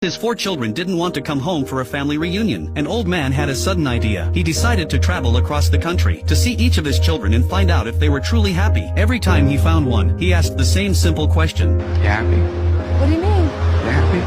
His 4 children didn't want to come home for a family reunion. An old man had a sudden idea. He decided to travel across the country to see each of his children and find out if they were truly happy. Every time he found one, he asked the same simple question. You happy? What do you mean? You happy?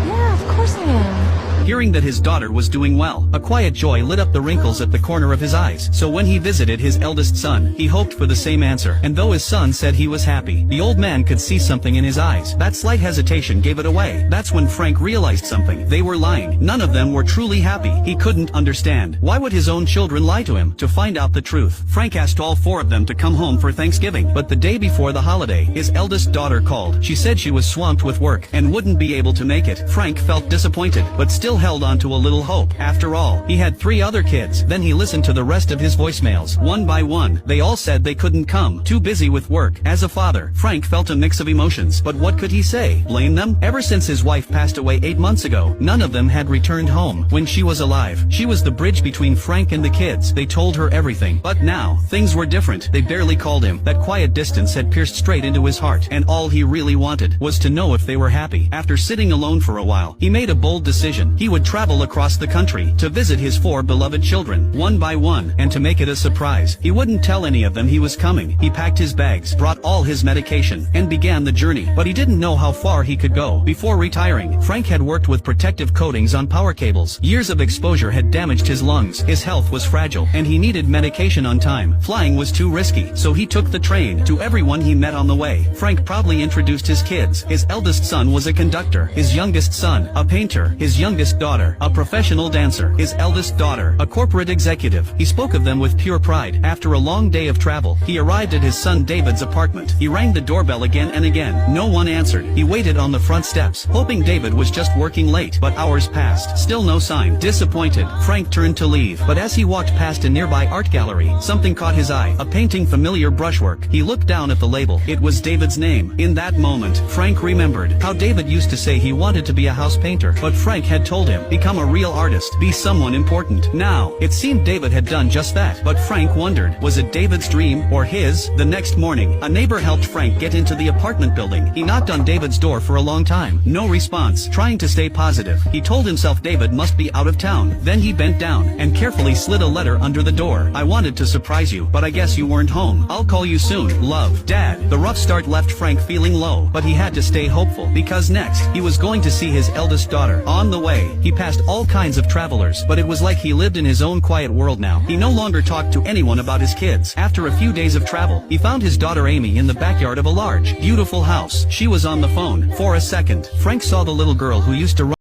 Yeah, of course I am. Hearing that his daughter was doing well, a quiet joy lit up the wrinkles at the corner of his eyes. So when he visited his eldest son, he hoped for the same answer. And though his son said he was happy, the old man could see something in his eyes. That slight hesitation gave it away. That's when Frank realized something. They were lying. None of them were truly happy. He couldn't understand. Why would his own children lie to him? To find out the truth, Frank asked all 4 of them to come home for Thanksgiving. But the day before the holiday, his eldest daughter called. She said she was swamped with work and wouldn't be able to make it. Frank felt disappointed, but still held on to a little hope. After all, he had 3 other kids. Then he listened to the rest of his voicemails. One by one, they all said they couldn't come. Too busy with work. As a father, Frank felt a mix of emotions. But what could he say? Blame them? Ever since his wife passed away 8 months ago, none of them had returned home. When she was alive, she was the bridge between Frank and the kids. They told her everything. But now, things were different. They barely called him. That quiet distance had pierced straight into his heart. And all he really wanted was to know if they were happy. After sitting alone for a while, he made a bold decision. He would travel across the country to visit his 4 beloved children, one by one, and to make it a surprise. He wouldn't tell any of them he was coming. He packed his bags, brought all his medication, and began the journey. But he didn't know how far he could go. Before retiring, Frank had worked with protective coatings on power cables. Years of exposure had damaged his lungs. His health was fragile, and he needed medication on time. Flying was too risky, so he took the train. To everyone he met on the way, Frank proudly introduced his kids. His eldest son was a conductor, his youngest son, a painter, his youngest daughter, a professional dancer, his eldest daughter, a corporate executive. He spoke of them with pure pride. After a long day of travel, he arrived at his son David's apartment. He rang the doorbell again and again. No one answered. He waited on the front steps, hoping David was just working late. But hours passed. Still no sign. Disappointed, Frank turned to leave. But as he walked past a nearby art gallery, something caught his eye. A painting familiar brushwork. He looked down at the label. It was David's name. In that moment, Frank remembered how David used to say he wanted to be a house painter. But Frank had told him, become a real artist. Be someone important. Now, it seemed David had done just that. But Frank wondered, was it David's dream or his? The next morning, a neighbor helped Frank get into the apartment building. He knocked on David's door for a long time. No response. Trying to stay positive, he told himself David must be out of town. Then he bent down and carefully slid a letter under the door. I wanted to surprise you, but I guess you weren't home. I'll call you soon. Love, Dad. The rough start left Frank feeling low, but he had to stay hopeful, because next, he was going to see his eldest daughter. On the way, he passed all kinds of travelers, but it was like he lived in his own quiet world now. He no longer talked to anyone about his kids. After a few days of travel, he found his daughter Amy in the backyard of a large, beautiful house. She was on the phone. For a second, Frank saw the little girl who used to run